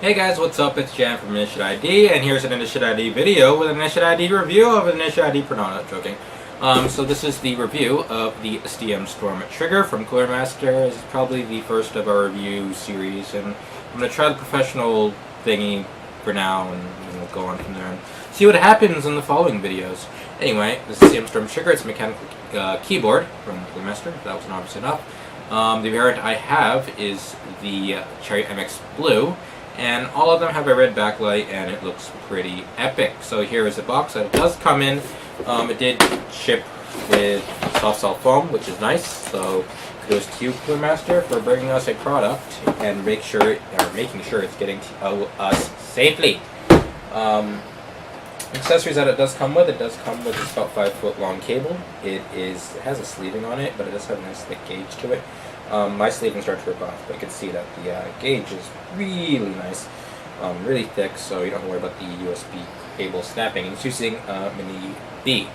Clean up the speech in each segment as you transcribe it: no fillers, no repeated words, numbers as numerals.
Hey guys, what's up? It's Jan from Initiate ID, and here's an Initiate ID video with an Initiate ID review of an Initiate ID no, not joking. So this is the review of the STM Storm Trigger from Cooler Master. This is probably the first of our review series, and I'm going to try the professional thingy for now, and we'll go on from there and see what happens in the following videos. Anyway, this is STM Storm Trigger. It's a mechanical keyboard from Cooler Master, if that wasn't obvious enough. The variant I have is the Cherry MX Blue, and all of them have a red backlight, and it looks pretty epic. So here is the box that it does come in. It did ship with soft cell foam, which is nice. So kudos to you, Cooler Master, for bringing us a product and making sure it's getting to us safely. Accessories that it does come with this about 5-foot long cable. It has a sleeving on it, but it does have a nice thick gauge to it. My sleeving starts to rip off, but you can see that the gauge is really nice, really thick, so you don't have to worry about the USB cable snapping. It's using mini B,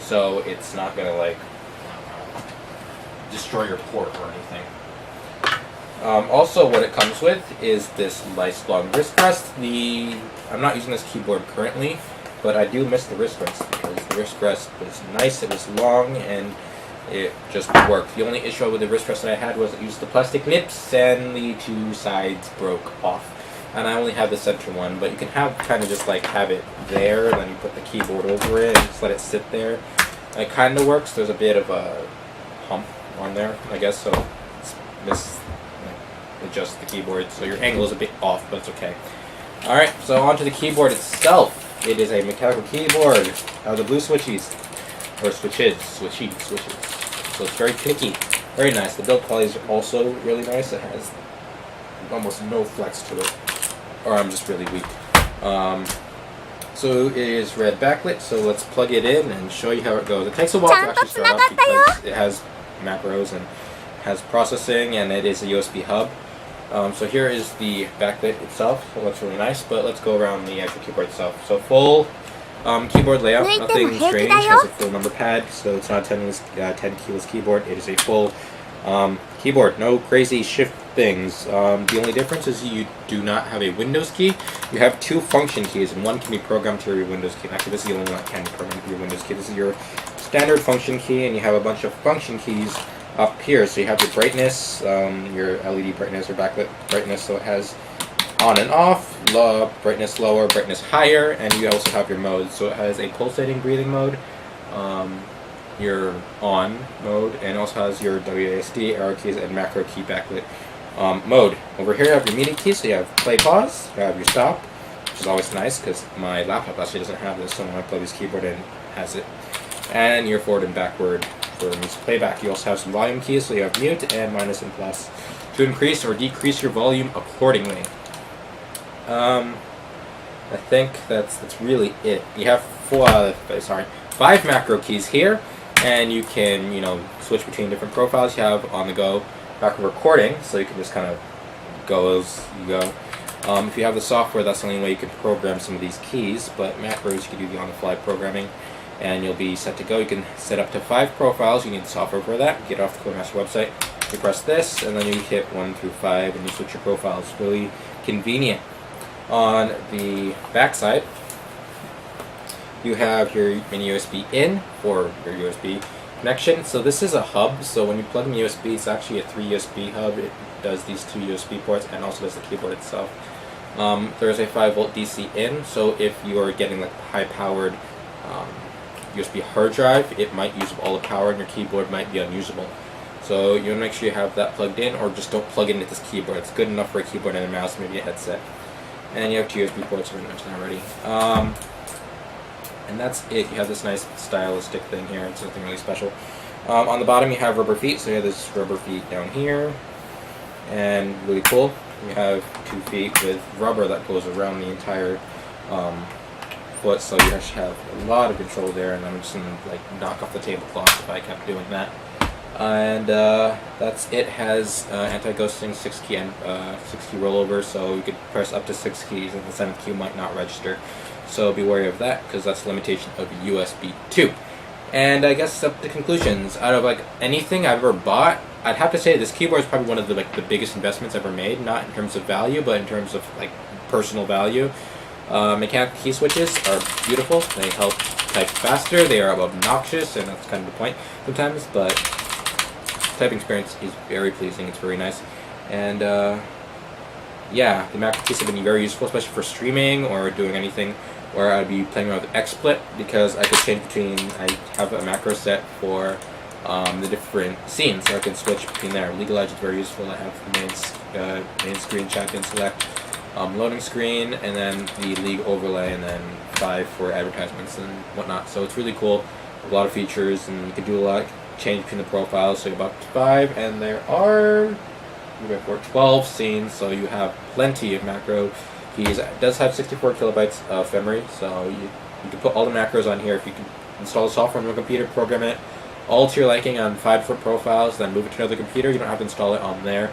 so it's not going to like destroy your port or anything. Also, what it comes with is this nice long wrist rest. I'm not using this keyboard currently, but I do miss the wrist rest because the wrist rest was nice, it was long, and it just worked. The only issue with the wrist rest that I had was it used the plastic nips and the two sides broke off. And I only have the center one, but you can kind of just like have it there, and then you put the keyboard over it and just let it sit there. And it kind of works. There's a bit of a hump on there, I guess, so adjust the keyboard so your angle is a bit off, but it's okay. Alright, so onto the keyboard itself. It is a mechanical keyboard. The blue switchies. Or switches. So it's very clicky. Very nice. The build quality is also really nice. It has almost no flex to it. Or I'm just really weak. So it is red backlit, so let's plug it in and show you how it goes. It takes a while to actually start up because it has macros and has processing, and it is a USB hub. So here is the backlit itself. It looks really nice, but let's go around the actual keyboard itself. So full keyboard layout, nothing strange. It has a full number pad, so it's not a 10 keyless keyboard. It is a full keyboard. No crazy shift things. The only difference is you do not have a Windows key. You have two function keys, and one can be programmed to your Windows key. Actually, this is the only one that can be programmed to your Windows key. This is your standard function key, and you have a bunch of function keys up here. So you have your brightness, your LED brightness or backlit brightness, so it has on and off, low, brightness lower, brightness higher, and you also have your modes. So it has a pulsating breathing mode, your on mode, and also has your WASD, arrow keys, and macro key backlit mode. Over here you have your media keys, so you have play pause, you have your stop, which is always nice because my laptop actually doesn't have this, so when I plug this keyboard in, it has it. And your forward and backward for music playback. You also have some volume keys, so you have mute and minus and plus to increase or decrease your volume accordingly. I think that's really it. You have 5 macro keys here, and you can switch between different profiles. You have on the go backward recording, so you can just kind of go as you go. If you have the software, that's the only way you can program some of these keys, but macros you can do the on-the-fly programming, and you'll be set to go. You can set up to 5 profiles. You need the software for that. Get it off the Cooler Master website. You press this, and then you hit 1 through 5, and you switch your profiles. Really convenient. On the back side, you have your mini USB in for your USB connection. So this is a hub, so when you plug in USB, it's actually a 3 USB hub. It does these 2 USB ports and also does the keyboard itself. There's a 5-volt DC in, so if you are getting like high-powered USB hard drive, it might use up all the power and your keyboard might be unusable. So you want to make sure you have that plugged in, or just don't plug it into this keyboard. It's good enough for a keyboard and a mouse, maybe a headset. And you have 2 USB ports, as I mentioned already. And that's it. You have this nice stylistic thing here. It's nothing really special. On the bottom you have rubber feet, so you have this rubber feet down here. And really cool, you have 2 feet with rubber that goes around the entire foot, so you actually have a lot of control there, and I'm just going to like knock off the tablecloth if I kept doing that. And that's it. Has anti-ghosting 6 key rollover, so you could press up to 6 keys and the 7th key might not register. So be wary of that because that's the limitation of USB 2. And I guess up to conclusions. Out of like anything I've ever bought, I'd have to say this keyboard is probably one of the the biggest investments ever made. Not in terms of value, but in terms of like personal value. Mechanical key switches are beautiful. They help type faster. They are obnoxious, and that's kind of the point sometimes. But typing experience is very pleasing. It's very nice, and yeah, the macro keys have been very useful, especially for streaming or doing anything where I'd be playing around with XSplit, because I could change between. I have a macro set for the different scenes, so I can switch between there. League of Legends is very useful. I have the main screen, champion select, loading screen, and then the league overlay, and then 5 for advertisements and whatnot. So it's really cool. A lot of features, and you can do a lot. Change between the profiles, so you have up to 5, and there are 12 scenes, so you have plenty of macro keys. It does have 64 kilobytes of memory, so you can put all the macros on here. If you can install the software on your computer, program it all to your liking on 5 different profiles, then move it to another computer. You don't have to install it on there.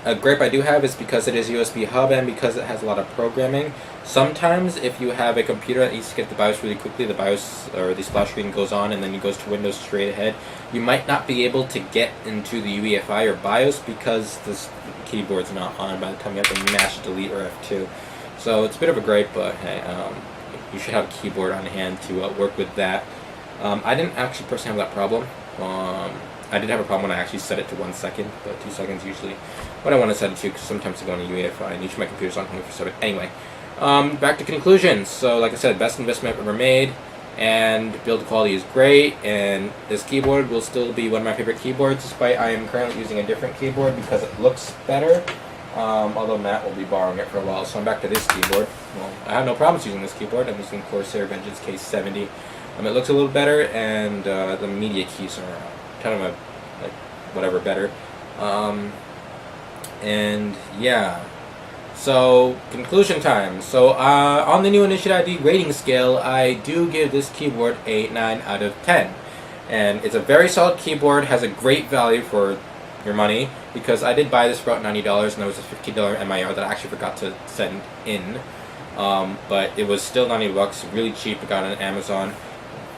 A gripe I do have is because it is USB hub and because it has a lot of programming. Sometimes if you have a computer that needs to get the BIOS really quickly, the BIOS or the splash screen goes on and then it goes to Windows straight ahead, you might not be able to get into the UEFI or BIOS because this keyboard's not on by the time you have to mash delete or F2. So it's a bit of a gripe, but hey, you should have a keyboard on hand to work with that. I didn't actually personally have that problem. I did have a problem when I actually set it to 1 second, but 2 seconds usually what I want to set it to, because sometimes I go on a UEFI and usually my computer's on 24/7. Anyway, back to conclusions. So like I said, best investment ever made, and build quality is great, and this keyboard will still be one of my favorite keyboards, despite I am currently using a different keyboard because it looks better. Although Matt will be borrowing it for a while, so I'm back to this keyboard. Well, I have no problems using this keyboard. I'm using Corsair Vengeance K70. It looks a little better, and the media keys are kind of like whatever better. And yeah, so conclusion time. So on the new Initiative ID rating scale, I do give this keyboard a 9 out of 10, and it's a very solid keyboard. Has a great value for your money, because I did buy this for about $90, and there was a $15 MIR that I actually forgot to send in, but it was still $90, really cheap. I got it on Amazon.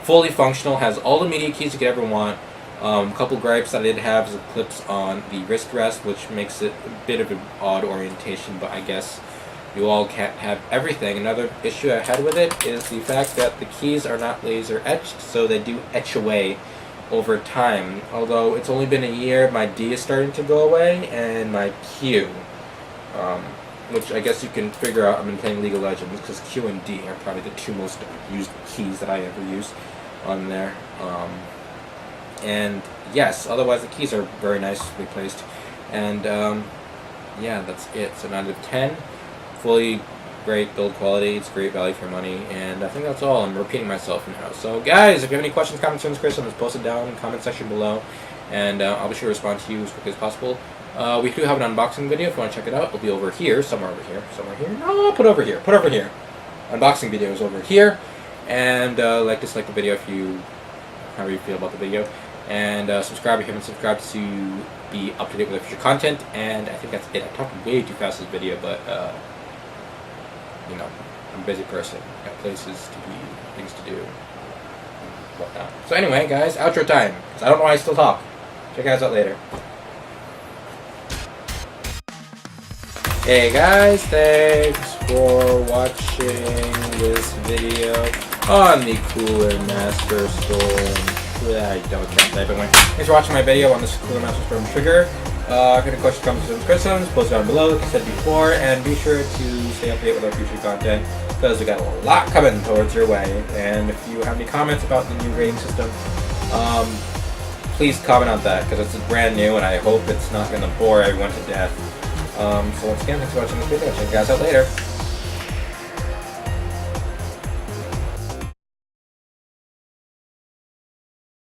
Fully functional, has all the media keys you could ever want. A couple gripes that I did have is the clips on the wrist rest, which makes it a bit of an odd orientation, but I guess you all can't have everything. Another issue I had with it is the fact that the keys are not laser etched, so they do etch away over time. Although it's only been a year, my D is starting to go away, and my Q, which I guess you can figure out. I've been playing League of Legends, because Q and D are probably the 2 most used keys that I ever use on there. And yes, otherwise the keys are very nicely placed, and yeah, that's it. So 9 out of 10, fully great build quality, it's great value for money, and I think that's all. I'm repeating myself now. So guys, if you have any questions, comments, criticisms, post it down in the comment section below, and I'll be sure to respond to you as quickly as possible. We do have an unboxing video. If you want to check it out, it'll be over here, somewhere over here, no, put over here, unboxing video is over here, and dislike the video if you, however you feel about the video. And subscribe if you haven't subscribed to be up to date with future content. And I think that's it. I talked way too fast in this video, but you know, I'm a busy person. Got places to be, things to do, and whatnot. So anyway, guys, outro time. 'Cause I don't know why I still talk. Check you guys out later. Hey guys, thanks for watching this video on the Cooler Master Storm. I can't type anyway. Thanks for watching my video on this Cooler Master Storm trigger. If you have any questions, comments, and criticisms, post it down below, like I said before, and be sure to stay up to date with our future content, because we got a lot coming towards your way. And if you have any comments about the new rating system, please comment on that, because it's brand new, and I hope it's not going to bore everyone to death. So once again, thanks for watching this video. Check you guys out later.